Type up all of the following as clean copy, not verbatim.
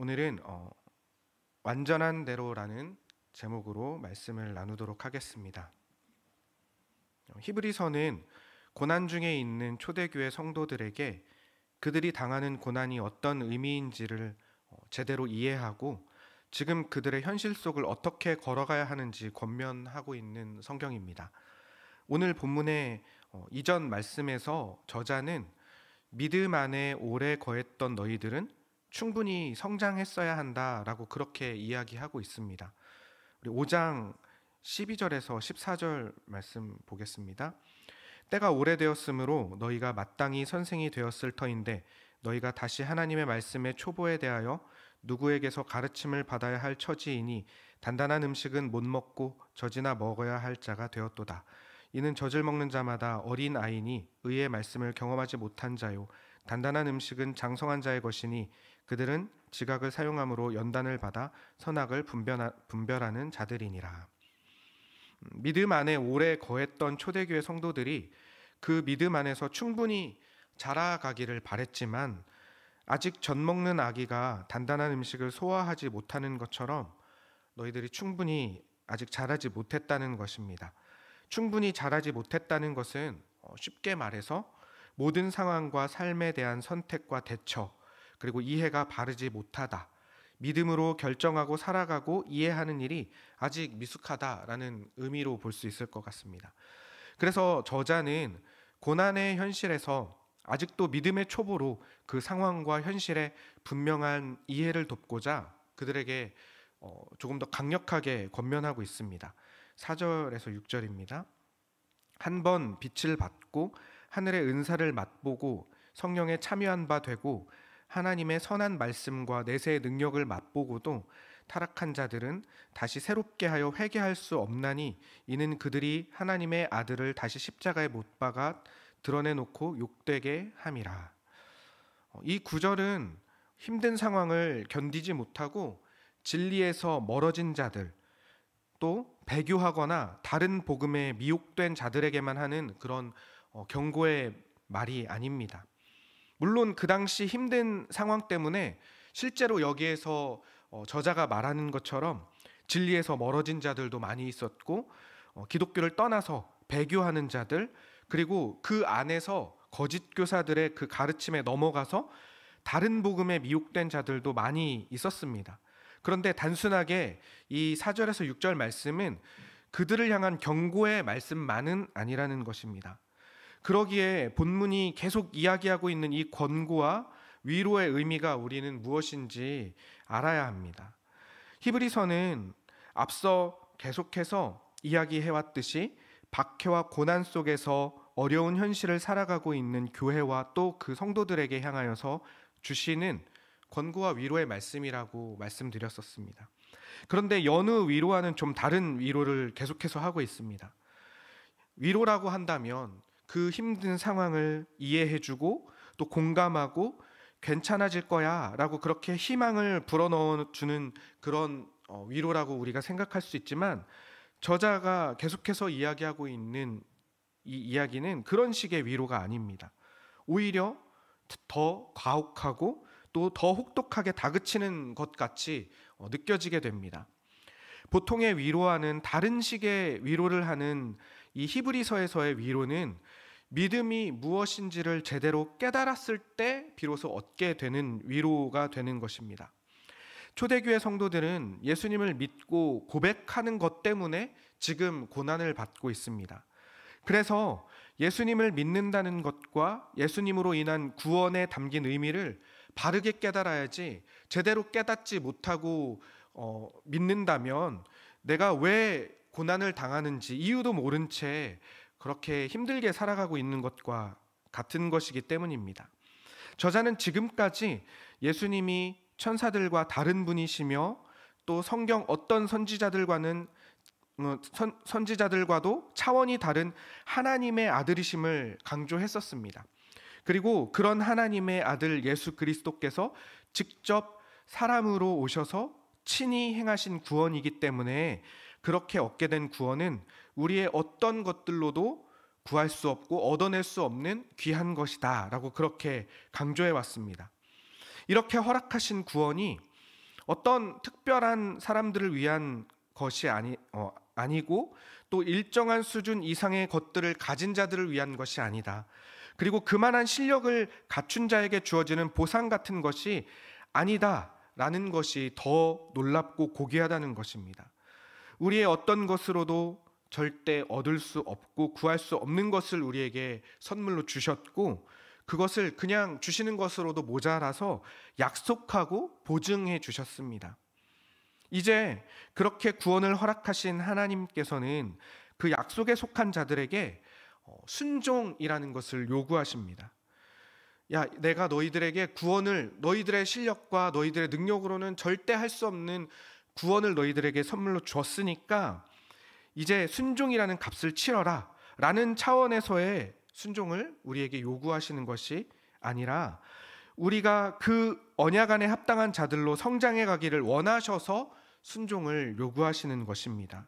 오늘은 완전한 대로라는 제목으로 말씀을 나누도록 하겠습니다. 히브리서는 고난 중에 있는 초대교회 성도들에게 그들이 당하는 고난이 어떤 의미인지를 제대로 이해하고 지금 그들의 현실 속을 어떻게 걸어가야 하는지 권면하고 있는 성경입니다. 오늘 본문의 이전 말씀에서 저자는 믿음 안에 오래 거했던 너희들은 충분히 성장했어야 한다라고 그렇게 이야기하고 있습니다. 우리 5장 12절에서 14절 말씀 보겠습니다. 때가 오래되었으므로 너희가 마땅히 선생이 되었을 터인데 너희가 다시 하나님의 말씀의 초보에 대하여 누구에게서 가르침을 받아야 할 처지이니 단단한 음식은 못 먹고 젖이나 먹어야 할 자가 되었도다. 이는 젖을 먹는 자마다 어린 아이니 의의 말씀을 경험하지 못한 자요 단단한 음식은 장성한 자의 것이니 그들은 지각을 사용함으로 연단을 받아 선악을 분별하는 자들이니라. 믿음 안에 오래 거했던 초대교회 성도들이 그 믿음 안에서 충분히 자라가기를 바랬지만 아직 젖 먹는 아기가 단단한 음식을 소화하지 못하는 것처럼 너희들이 충분히 아직 자라지 못했다는 것입니다. 충분히 자라지 못했다는 것은 쉽게 말해서 모든 상황과 삶에 대한 선택과 대처 그리고 이해가 바르지 못하다, 믿음으로 결정하고 살아가고 이해하는 일이 아직 미숙하다라는 의미로 볼 수 있을 것 같습니다. 그래서 저자는 고난의 현실에서 아직도 믿음의 초보로 그 상황과 현실에 분명한 이해를 돕고자 그들에게 조금 더 강력하게 권면하고 있습니다. 4절에서 6절입니다. 한 번 빛을 받고 하늘의 은사를 맛보고 성령에 참여한 바 되고 하나님의 선한 말씀과 내세의 능력을 맛보고도 타락한 자들은 다시 새롭게 하여 회개할 수 없나니 이는 그들이 하나님의 아들을 다시 십자가에 못 박아 드러내놓고 욕되게 함이라. 이 구절은 힘든 상황을 견디지 못하고 진리에서 멀어진 자들, 또 배교하거나 다른 복음에 미혹된 자들에게만 하는 그런 경고의 말이 아닙니다. 물론 그 당시 힘든 상황 때문에 실제로 여기에서 저자가 말하는 것처럼 진리에서 멀어진 자들도 많이 있었고 기독교를 떠나서 배교하는 자들, 그리고 그 안에서 거짓 교사들의 그 가르침에 넘어가서 다른 복음에 미혹된 자들도 많이 있었습니다. 그런데 단순하게 이 4절에서 6절 말씀은 그들을 향한 경고의 말씀만은 아니라는 것입니다. 그러기에 본문이 계속 이야기하고 있는 이 권고와 위로의 의미가 우리는 무엇인지 알아야 합니다. 히브리서는 앞서 계속해서 이야기해왔듯이 박해와 고난 속에서 어려운 현실을 살아가고 있는 교회와 또 그 성도들에게 향하여서 주시는 권고와 위로의 말씀이라고 말씀드렸었습니다. 그런데 여느 위로와는 좀 다른 위로를 계속해서 하고 있습니다. 위로라고 한다면 그 힘든 상황을 이해해주고 또 공감하고 괜찮아질 거야 라고 그렇게 희망을 불어넣어주는 그런 위로라고 우리가 생각할 수 있지만 저자가 계속해서 이야기하고 있는 이 이야기는 그런 식의 위로가 아닙니다. 오히려 더 가혹하고 또 더 혹독하게 다그치는 것 같이 느껴지게 됩니다. 보통의 위로와는 다른 식의 위로를 하는 이 히브리서에서의 위로는 믿음이 무엇인지를 제대로 깨달았을 때 비로소 얻게 되는 위로가 되는 것입니다. 초대교회 성도들은 예수님을 믿고 고백하는 것 때문에 지금 고난을 받고 있습니다. 그래서 예수님을 믿는다는 것과 예수님으로 인한 구원에 담긴 의미를 바르게 깨달아야지, 제대로 깨닫지 못하고 믿는다면 내가 왜 고난을 당하는지 이유도 모른 채 그렇게 힘들게 살아가고 있는 것과 같은 것이기 때문입니다. 저자는 지금까지 예수님이 천사들과 다른 분이시며 또 성경 어떤 선지자들과도 차원이 다른 하나님의 아들이심을 강조했었습니다. 그리고 그런 하나님의 아들 예수 그리스도께서 직접 사람으로 오셔서 친히 행하신 구원이기 때문에 그렇게 얻게 된 구원은 우리의 어떤 것들로도 구할 수 없고 얻어낼 수 없는 귀한 것이다 라고 그렇게 강조해 왔습니다. 이렇게 허락하신 구원이 어떤 특별한 사람들을 위한 것이 아니고 또 일정한 수준 이상의 것들을 가진 자들을 위한 것이 아니다. 그리고 그만한 실력을 갖춘 자에게 주어지는 보상 같은 것이 아니다라는 것이 더 놀랍고 고귀하다는 것입니다. 우리의 어떤 것으로도 절대 얻을 수 없고 구할 수 없는 것을 우리에게 선물로 주셨고, 그것을 그냥 주시는 것으로도 모자라서 약속하고 보증해 주셨습니다. 이제 그렇게 구원을 허락하신 하나님께서는 그 약속에 속한 자들에게 순종이라는 것을 요구하십니다. 야, 내가 너희들에게 구원을, 너희들의 실력과 너희들의 능력으로는 절대 할 수 없는 구원을 너희들에게 선물로 주었으니까 이제 순종이라는 값을 치러라 라는 차원에서의 순종을 우리에게 요구하시는 것이 아니라, 우리가 그 언약 안에 합당한 자들로 성장해 가기를 원하셔서 순종을 요구하시는 것입니다.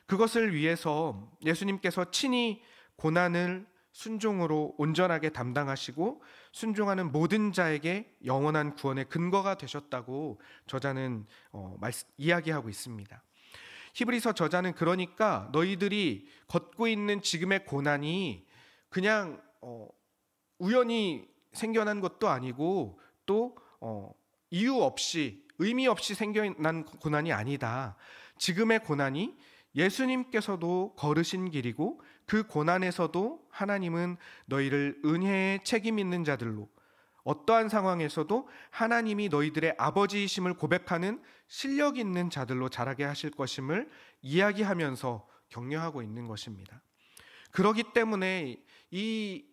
그것을 위해서 예수님께서 친히 고난을 순종으로 온전하게 담당하시고 순종하는 모든 자에게 영원한 구원의 근거가 되셨다고 저자는 이야기하고 있습니다. 히브리서 저자는 그러니까 너희들이 걷고 있는 지금의 고난이 그냥 우연히 생겨난 것도 아니고 또 이유 없이 의미 없이 생겨난 고난이 아니다. 지금의 고난이 예수님께서도 걸으신 길이고 그 고난에서도 하나님은 너희를 은혜에 책임 있는 자들로, 어떠한 상황에서도 하나님이 너희들의 아버지이심을 고백하는 실력 있는 자들로 자라게 하실 것임을 이야기하면서 격려하고 있는 것입니다. 그렇기 때문에 이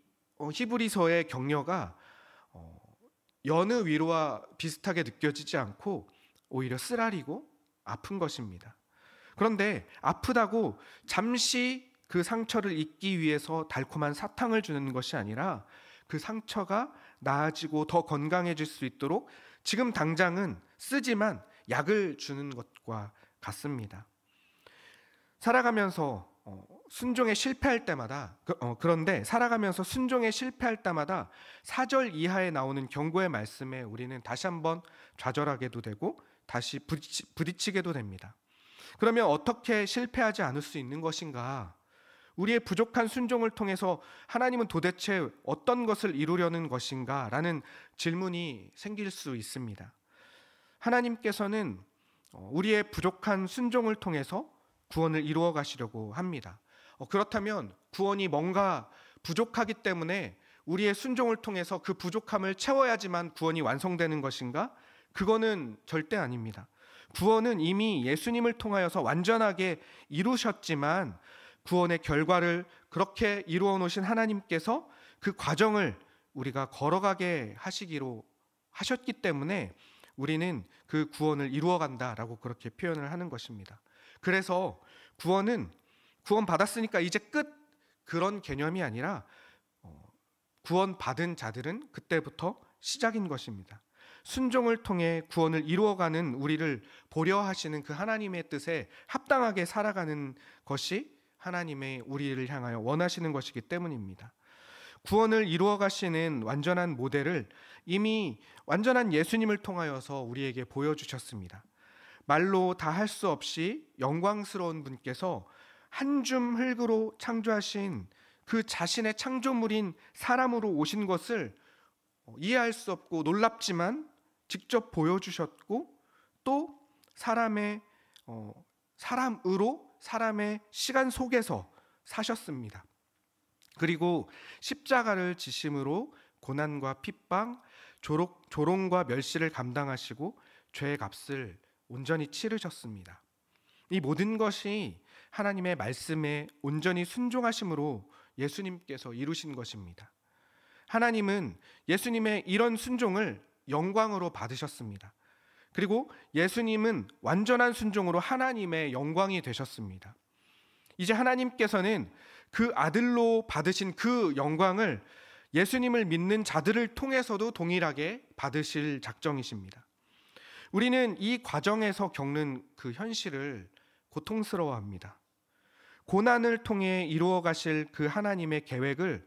히브리서의 격려가 여느 위로와 비슷하게 느껴지지 않고 오히려 쓰라리고 아픈 것입니다. 그런데 아프다고 잠시 그 상처를 잊기 위해서 달콤한 사탕을 주는 것이 아니라 그 상처가 나아지고 더 건강해질 수 있도록 지금 당장은 쓰지만 약을 주는 것과 같습니다. 살아가면서 순종에 실패할 때마다 그런데 살아가면서 순종에 실패할 때마다 4절 이하에 나오는 경고의 말씀에 우리는 다시 한번 좌절하게도 되고 다시 부딪히게도 됩니다. 그러면 어떻게 실패하지 않을 수 있는 것인가? 우리의 부족한 순종을 통해서 하나님은 도대체 어떤 것을 이루려는 것인가? 라는 질문이 생길 수 있습니다. 하나님께서는 우리의 부족한 순종을 통해서 구원을 이루어 가시려고 합니다. 그렇다면 구원이 뭔가 부족하기 때문에 우리의 순종을 통해서 그 부족함을 채워야지만 구원이 완성되는 것인가? 그거는 절대 아닙니다. 구원은 이미 예수님을 통하여서 완전하게 이루셨지만 구원의 결과를 그렇게 이루어 놓으신 하나님께서 그 과정을 우리가 걸어가게 하시기로 하셨기 때문에 우리는 그 구원을 이루어 간다라고 그렇게 표현을 하는 것입니다. 그래서 구원 받았으니까 이제 끝, 그런 개념이 아니라 구원 받은 자들은 그때부터 시작인 것입니다. 순종을 통해 구원을 이루어가는 우리를 보려 하시는 그 하나님의 뜻에 합당하게 살아가는 것이 하나님의 우리를 향하여 원하시는 것이기 때문입니다. 구원을 이루어 가시는 완전한 모델을 이미 완전한 예수님을 통하여서 우리에게 보여주셨습니다. 말로 다 할 수 없이 영광스러운 분께서 한 줌 흙으로 창조하신 그 자신의 창조물인 사람으로 오신 것을 이해할 수 없고 놀랍지만 직접 보여주셨고, 또 사람으로 사람의 시간 속에서 사셨습니다. 그리고 십자가를 지심으로 고난과 핍박, 조롱과 멸시를 감당하시고 죄의 값을 온전히 치르셨습니다. 이 모든 것이 하나님의 말씀에 온전히 순종하심으로 예수님께서 이루신 것입니다. 하나님은 예수님의 이런 순종을 영광으로 받으셨습니다. 그리고 예수님은 완전한 순종으로 하나님의 영광이 되셨습니다. 이제 하나님께서는 그 아들로 받으신 그 영광을 예수님을 믿는 자들을 통해서도 동일하게 받으실 작정이십니다. 우리는 이 과정에서 겪는 그 현실을 고통스러워합니다. 고난을 통해 이루어 가실 그 하나님의 계획을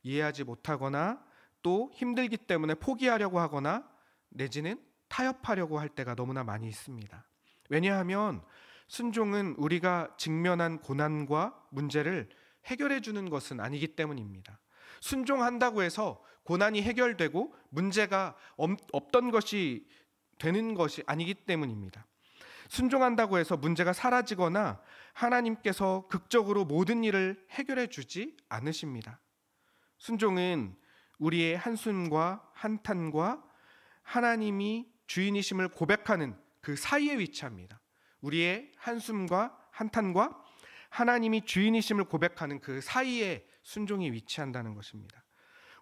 이해하지 못하거나 또 힘들기 때문에 포기하려고 하거나 내지는 타협하려고 할 때가 너무나 많이 있습니다. 왜냐하면 순종은 우리가 직면한 고난과 문제를 해결해 주는 것은 아니기 때문입니다. 순종한다고 해서 고난이 해결되고 문제가 없던 것이 되는 것이 아니기 때문입니다. 순종한다고 해서 문제가 사라지거나 하나님께서 극적으로 모든 일을 해결해 주지 않으십니다. 순종은 우리의 한숨과 한탄과 하나님이 주인이심을 고백하는 그 사이에 위치합니다. 우리의 한숨과 한탄과 하나님이 주인이심을 고백하는 그 사이에 순종이 위치한다는 것입니다.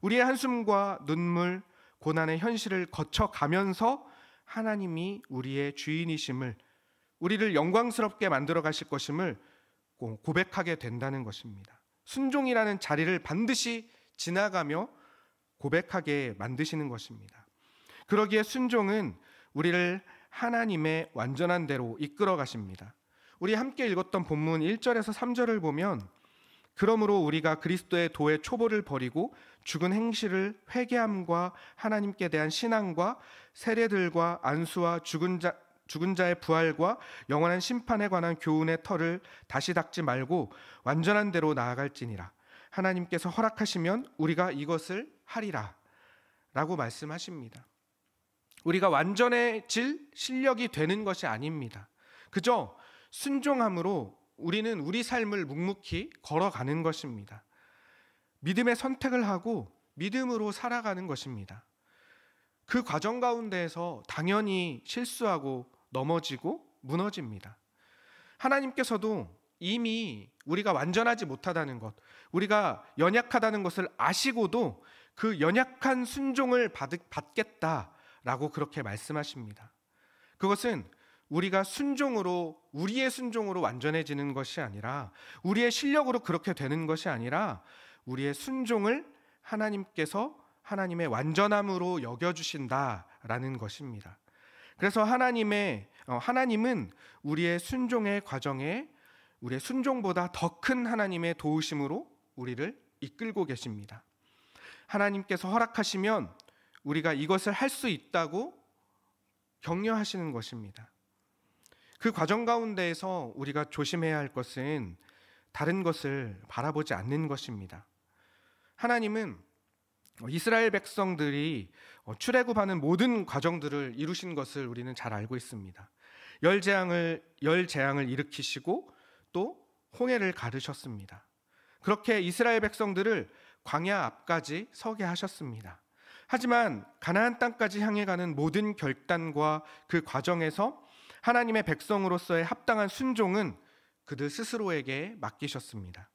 우리의 한숨과 눈물, 고난의 현실을 거쳐가면서 하나님이 우리의 주인이심을, 우리를 영광스럽게 만들어 가실 것임을 고백하게 된다는 것입니다. 순종이라는 자리를 반드시 지나가며 고백하게 만드시는 것입니다. 그러기에 순종은 우리를 하나님의 완전한 대로 이끌어 가십니다. 우리 함께 읽었던 본문 1절에서 3절을 보면, 그러므로 우리가 그리스도의 도의 초보를 버리고 죽은 행실을 회개함과 하나님께 대한 신앙과 세례들과 안수와 죽은 자의 부활과 영원한 심판에 관한 교훈의 터를 다시 닦지 말고 완전한 대로 나아갈지니라. 하나님께서 허락하시면 우리가 이것을 하리라 라고 말씀하십니다. 우리가 완전해질 실력이 되는 것이 아닙니다. 그저 순종함으로 우리는 우리 삶을 묵묵히 걸어가는 것입니다. 믿음의 선택을 하고 믿음으로 살아가는 것입니다. 그 과정 가운데에서 당연히 실수하고 넘어지고 무너집니다. 하나님께서도 이미 우리가 완전하지 못하다는 것, 우리가 연약하다는 것을 아시고도 그 연약한 순종을 받겠다라고 그렇게 말씀하십니다. 그것은 우리가 우리의 순종으로 완전해지는 것이 아니라, 우리의 실력으로 그렇게 되는 것이 아니라, 우리의 순종을 하나님께서 하나님의 완전함으로 여겨주신다라는 것입니다. 그래서 하나님은 우리의 순종의 과정에 우리의 순종보다 더 큰 하나님의 도우심으로 우리를 이끌고 계십니다. 하나님께서 허락하시면 우리가 이것을 할 수 있다고 격려하시는 것입니다. 그 과정 가운데에서 우리가 조심해야 할 것은 다른 것을 바라보지 않는 것입니다. 하나님은 이스라엘 백성들이 출애굽하는 모든 과정들을 이루신 것을 우리는 잘 알고 있습니다. 열 재앙을 일으키시고 또 홍해를 가르셨습니다. 그렇게 이스라엘 백성들을 광야 앞까지 서게 하셨습니다. 하지만 가나안 땅까지 향해 가는 모든 결단과 그 과정에서 하나님의 백성으로서의 합당한 순종은 그들 스스로에게 맡기셨습니다.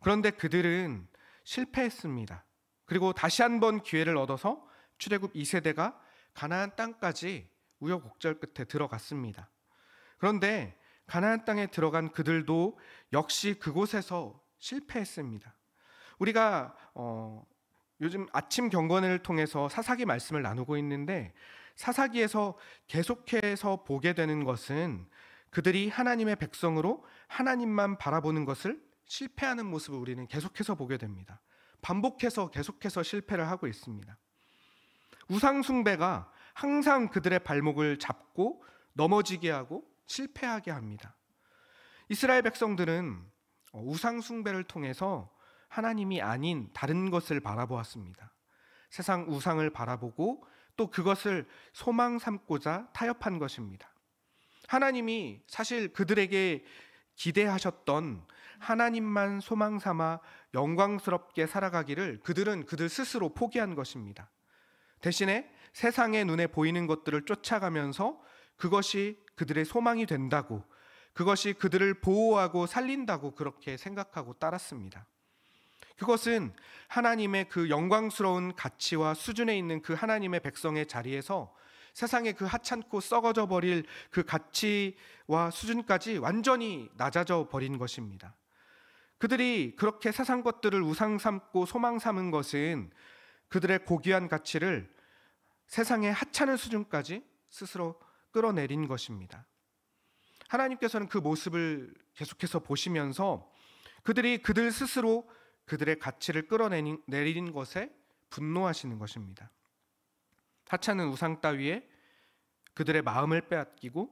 그런데 그들은 실패했습니다. 그리고 다시 한번 기회를 얻어서 출애굽 2세대가 가나안 땅까지 우여곡절 끝에 들어갔습니다. 그런데 가나안 땅에 들어간 그들도 역시 그곳에서 실패했습니다. 우리가 요즘 아침 경건을 통해서 사사기 말씀을 나누고 있는데, 사사기에서 계속해서 보게 되는 것은 그들이 하나님의 백성으로 하나님만 바라보는 것을 실패하는 모습을 우리는 계속해서 보게 됩니다. 반복해서 계속해서 실패를 하고 있습니다. 우상 숭배가 항상 그들의 발목을 잡고 넘어지게 하고 실패하게 합니다. 이스라엘 백성들은 우상 숭배를 통해서 하나님이 아닌 다른 것을 바라보았습니다. 세상 우상을 바라보고 또 그것을 소망 삼고자 타협한 것입니다. 하나님이 사실 그들에게 기대하셨던 하나님만 소망 삼아 영광스럽게 살아가기를 그들 스스로 포기한 것입니다. 대신에 세상의 눈에 보이는 것들을 쫓아가면서 그것이 그들의 소망이 된다고, 그것이 그들을 보호하고 살린다고 그렇게 생각하고 따랐습니다. 그것은 하나님의 그 영광스러운 가치와 수준에 있는 그 하나님의 백성의 자리에서 세상의 그 하찮고 썩어져 버릴 그 가치와 수준까지 완전히 낮아져 버린 것입니다. 그들이 그렇게 세상 것들을 우상 삼고 소망 삼은 것은 그들의 고귀한 가치를 세상의 하찮은 수준까지 스스로 끌어내린 것입니다. 하나님께서는 그 모습을 계속해서 보시면서 그들 스스로 그들의 가치를 끌어내린 것에 분노하시는 것입니다. 하찮은 우상 따위에 그들의 마음을 빼앗기고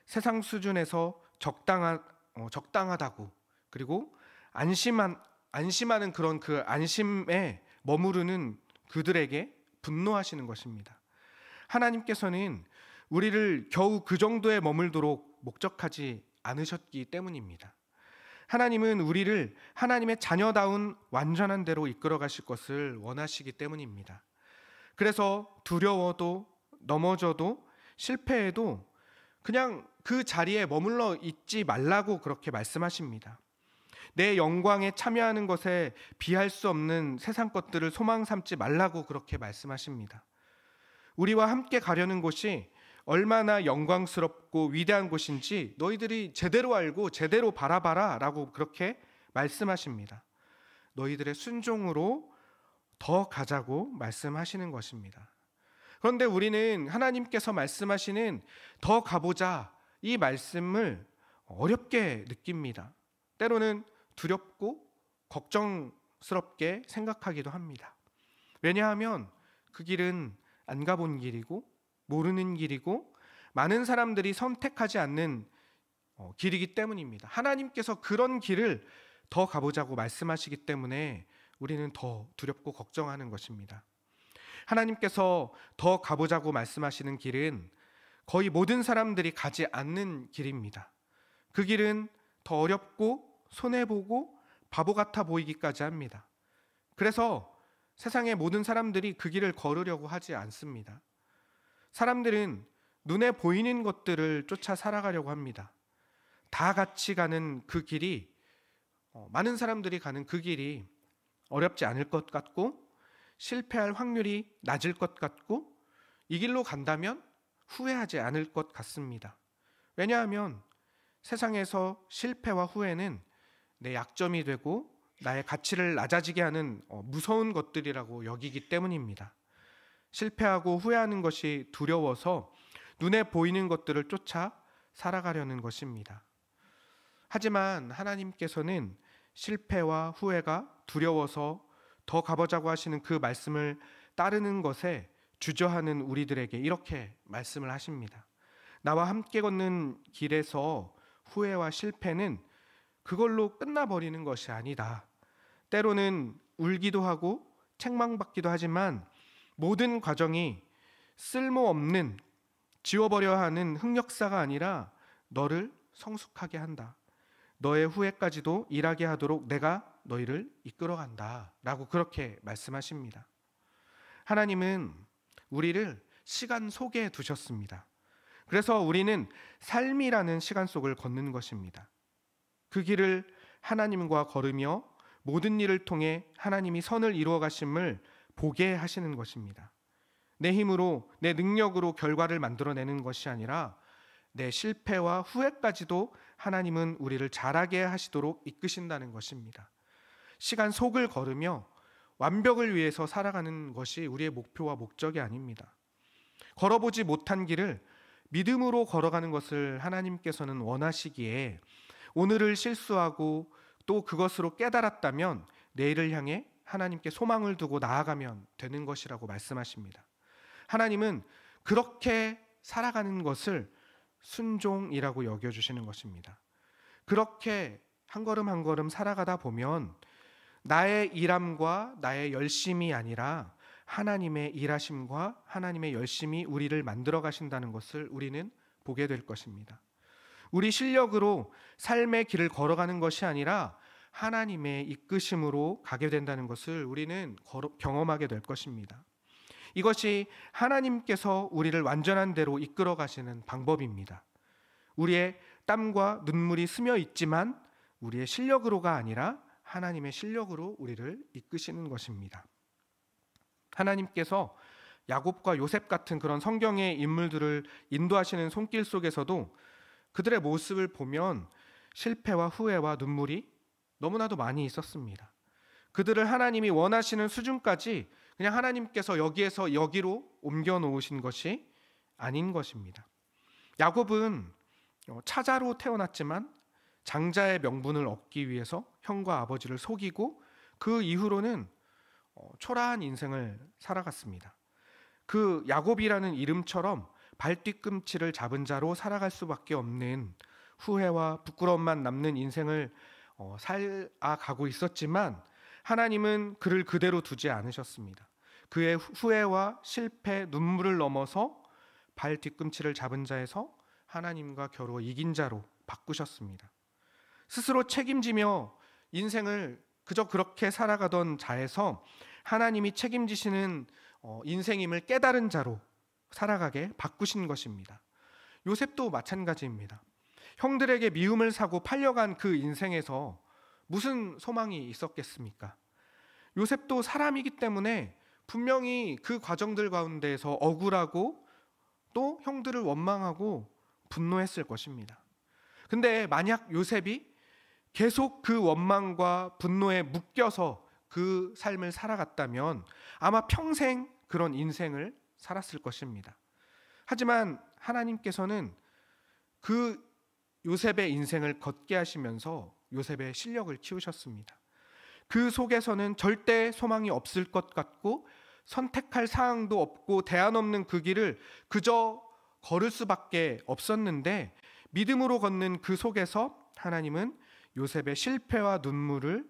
세상 수준에서 적당하다고, 그리고 안심하는 그런 그 안심에 머무르는 그들에게 분노하시는 것입니다. 하나님께서는 우리를 겨우 그 정도에 머물도록 목적하지 않으셨기 때문입니다. 하나님은 우리를 하나님의 자녀다운 완전한 대로 이끌어 가실 것을 원하시기 때문입니다. 그래서 두려워도 넘어져도 실패해도 그냥 그 자리에 머물러 있지 말라고 그렇게 말씀하십니다. 내 영광에 참여하는 것에 비할 수 없는 세상 것들을 소망 삼지 말라고 그렇게 말씀하십니다. 우리와 함께 가려는 곳이 얼마나 영광스럽고 위대한 곳인지 너희들이 제대로 알고 제대로 바라봐라 라고 그렇게 말씀하십니다. 너희들의 순종으로 더 가자고 말씀하시는 것입니다. 그런데 우리는 하나님께서 말씀하시는 더 가보자 이 말씀을 어렵게 느낍니다. 때로는 두렵고 걱정스럽게 생각하기도 합니다. 왜냐하면 그 길은 안 가본 길이고 모르는 길이고 많은 사람들이 선택하지 않는 길이기 때문입니다. 하나님께서 그런 길을 더 가보자고 말씀하시기 때문에 우리는 더 두렵고 걱정하는 것입니다. 하나님께서 더 가보자고 말씀하시는 길은 거의 모든 사람들이 가지 않는 길입니다. 그 길은 더 어렵고 손해보고 바보 같아 보이기까지 합니다. 그래서 세상의 모든 사람들이 그 길을 걸으려고 하지 않습니다. 사람들은 눈에 보이는 것들을 쫓아 살아가려고 합니다. 다 같이 가는 그 길이, 많은 사람들이 가는 그 길이 어렵지 않을 것 같고 실패할 확률이 낮을 것 같고 이 길로 간다면 후회하지 않을 것 같습니다. 왜냐하면 세상에서 실패와 후회는 내 약점이 되고 나의 가치를 낮아지게 하는 무서운 것들이라고 여기기 때문입니다. 실패하고 후회하는 것이 두려워서 눈에 보이는 것들을 쫓아 살아가려는 것입니다. 하지만 하나님께서는 실패와 후회가 두려워서 더 가보자고 하시는 그 말씀을 따르는 것에 주저하는 우리들에게 이렇게 말씀을 하십니다. 나와 함께 걷는 길에서 후회와 실패는 그걸로 끝나버리는 것이 아니다. 때로는 울기도 하고 책망받기도 하지만 모든 과정이 쓸모없는 지워버려야 하는 흑역사가 아니라 너를 성숙하게 한다. 너의 후회까지도 일하게 하도록 내가 너희를 이끌어간다 라고 그렇게 말씀하십니다. 하나님은 우리를 시간 속에 두셨습니다. 그래서 우리는 삶이라는 시간 속을 걷는 것입니다. 그 길을 하나님과 걸으며 모든 일을 통해 하나님이 선을 이루어 가심을 보게 하시는 것입니다. 내 힘으로 내 능력으로 결과를 만들어내는 것이 아니라 내 실패와 후회까지도 하나님은 우리를 잘하게 하시도록 이끄신다는 것입니다. 시간 속을 걸으며 완벽을 위해서 살아가는 것이 우리의 목표와 목적이 아닙니다. 걸어보지 못한 길을 믿음으로 걸어가는 것을 하나님께서는 원하시기에 오늘을 실수하고 또 그것으로 깨달았다면 내일을 향해 하나님께 소망을 두고 나아가면 되는 것이라고 말씀하십니다. 하나님은 그렇게 살아가는 것을 순종이라고 여겨주시는 것입니다. 그렇게 한 걸음 한 걸음 살아가다 보면 나의 일함과 나의 열심이 아니라 하나님의 일하심과 하나님의 열심이 우리를 만들어 가신다는 것을 우리는 보게 될 것입니다. 우리 실력으로 삶의 길을 걸어가는 것이 아니라 하나님의 이끄심으로 가게 된다는 것을 우리는 경험하게 될 것입니다. 이것이 하나님께서 우리를 완전한 대로 이끌어 가시는 방법입니다. 우리의 땀과 눈물이 스며 있지만 우리의 실력으로가 아니라 하나님의 실력으로 우리를 이끄시는 것입니다. 하나님께서 야곱과 요셉 같은 그런 성경의 인물들을 인도하시는 손길 속에서도 그들의 모습을 보면 실패와 후회와 눈물이 너무나도 많이 있었습니다. 그들을 하나님이 원하시는 수준까지 그냥 하나님께서 여기에서 여기로 옮겨 놓으신 것이 아닌 것입니다. 야곱은 차자로 태어났지만 장자의 명분을 얻기 위해서 형과 아버지를 속이고 그 이후로는 초라한 인생을 살아갔습니다. 그 야곱이라는 이름처럼 발뒤꿈치를 잡은 자로 살아갈 수밖에 없는 후회와 부끄러움만 남는 인생을 살아가고 있었지만 하나님은 그를 그대로 두지 않으셨습니다. 그의 후회와 실패, 눈물을 넘어서 발 뒤꿈치를 잡은 자에서 하나님과 겨루어 이긴 자로 바꾸셨습니다. 스스로 책임지며 인생을 그저 그렇게 살아가던 자에서 하나님이 책임지시는 인생임을 깨달은 자로 살아가게 바꾸신 것입니다. 요셉도 마찬가지입니다. 형들에게 미움을 사고 팔려간 그 인생에서 무슨 소망이 있었겠습니까? 요셉도 사람이기 때문에 분명히 그 과정들 가운데에서 억울하고 또 형들을 원망하고 분노했을 것입니다. 근데 만약 요셉이 계속 그 원망과 분노에 묶여서 그 삶을 살아갔다면 아마 평생 그런 인생을 살았을 것입니다. 하지만 하나님께서는 그 요셉의 인생을 걷게 하시면서 요셉의 실력을 키우셨습니다. 그 속에서는 절대 소망이 없을 것 같고 선택할 사항도 없고 대안 없는 그 길을 그저 걸을 수밖에 없었는데 믿음으로 걷는 그 속에서 하나님은 요셉의 실패와 눈물을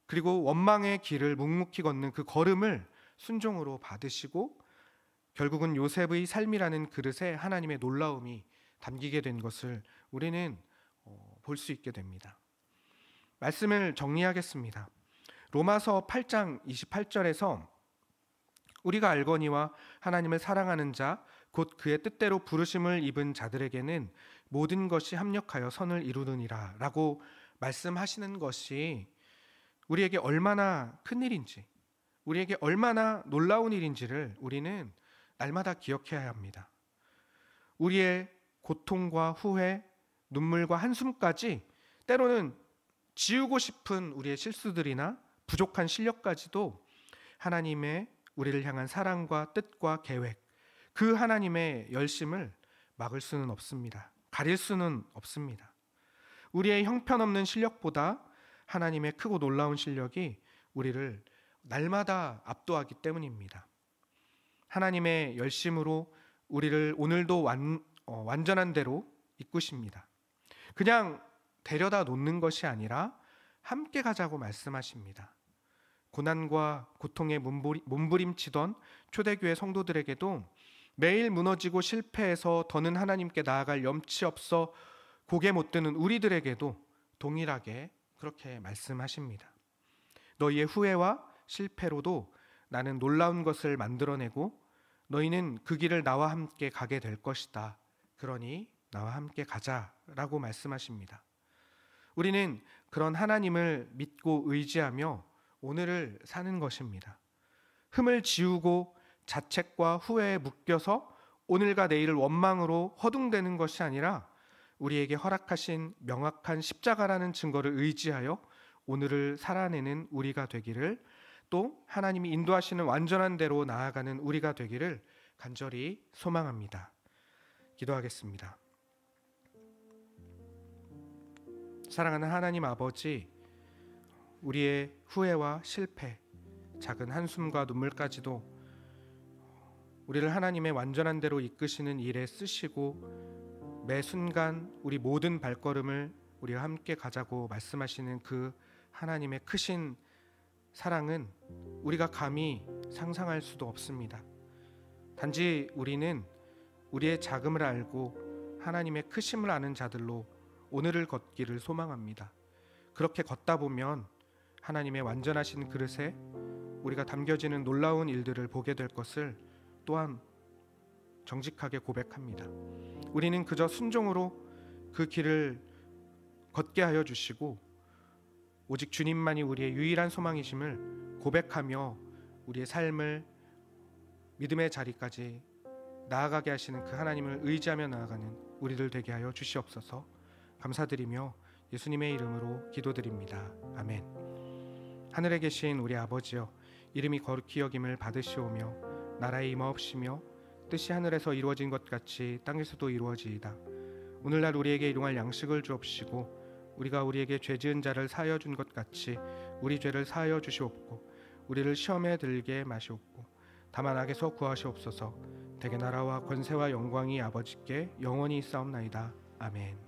그리고 원망의 길을 묵묵히 걷는 그 걸음을 순종으로 받으시고 결국은 요셉의 삶이라는 그릇에 하나님의 놀라움이 담기게 된 것을 우리는 볼 수 있게 됩니다. 말씀을 정리하겠습니다. 로마서 8장 28절에서 우리가 알거니와 하나님을 사랑하는 자 곧 그의 뜻대로 부르심을 입은 자들에게는 모든 것이 합력하여 선을 이루느니라 라고 말씀하시는 것이 우리에게 얼마나 큰일인지, 우리에게 얼마나 놀라운 일인지를 우리는 날마다 기억해야 합니다. 우리의 고통과 후회, 눈물과 한숨까지 때로는 지우고 싶은 우리의 실수들이나 부족한 실력까지도 하나님의 우리를 향한 사랑과 뜻과 계획, 그 하나님의 열심을 막을 수는 없습니다. 가릴 수는 없습니다. 우리의 형편없는 실력보다 하나님의 크고 놀라운 실력이 우리를 날마다 압도하기 때문입니다. 하나님의 열심으로 우리를 오늘도 완전한 대로 이끄십니다. 그냥 데려다 놓는 것이 아니라 함께 가자고 말씀하십니다. 고난과 고통에 몸부림치던 초대교회 성도들에게도 매일 무너지고 실패해서 더는 하나님께 나아갈 염치 없어 고개 못 드는 우리들에게도 동일하게 그렇게 말씀하십니다. 너희의 후회와 실패로도 나는 놀라운 것을 만들어내고 너희는 그 길을 나와 함께 가게 될 것이다. 그러니 나와 함께 가자라고 말씀하십니다. 우리는 그런 하나님을 믿고 의지하며 오늘을 사는 것입니다. 흠을 지우고 자책과 후회에 묶여서 오늘과 내일을 원망으로 허둥대는 것이 아니라 우리에게 허락하신 명확한 십자가라는 증거를 의지하여 오늘을 살아내는 우리가 되기를, 또 하나님이 인도하시는 완전한 대로 나아가는 우리가 되기를 간절히 소망합니다. 기도하겠습니다. 사랑하는 하나님 아버지, 우리의 후회와 실패, 작은 한숨과 눈물까지도 우리를 하나님의 완전한 대로 이끄시는 일에 쓰시고 매 순간 우리 모든 발걸음을 우리와 함께 가자고 말씀하시는 그 하나님의 크신 사랑은 우리가 감히 상상할 수도 없습니다. 단지 우리는 우리의 작음을 알고 하나님의 크심을 아는 자들로 오늘을 걷기를 소망합니다. 그렇게 걷다 보면 하나님의 완전하신 그릇에 우리가 담겨지는 놀라운 일들을 보게 될 것을 또한 정직하게 고백합니다. 우리는 그저 순종으로 그 길을 걷게 하여 주시고 오직 주님만이 우리의 유일한 소망이심을 고백하며 우리의 삶을 믿음의 자리까지 나아가게 하시는 그 하나님을 의지하며 나아가는 우리들 되게 하여 주시옵소서. 감사드리며 예수님의 이름으로 기도드립니다. 아멘. 하늘에 계신 우리 아버지여, 이름이 거룩히 여김을 받으시오며 나라의 임하옵시며 뜻이 하늘에서 이루어진 것 같이 땅에서도 이루어지이다. 오늘날 우리에게 일용할 양식을 주옵시고 우리가 우리에게 죄 지은 자를 사하여 준 것 같이 우리 죄를 사하여 주시옵고 우리를 시험에 들게 마시옵고 다만 악에서 구하시옵소서. 대개 나라와 권세와 영광이 아버지께 영원히 있사옵나이다. 아멘.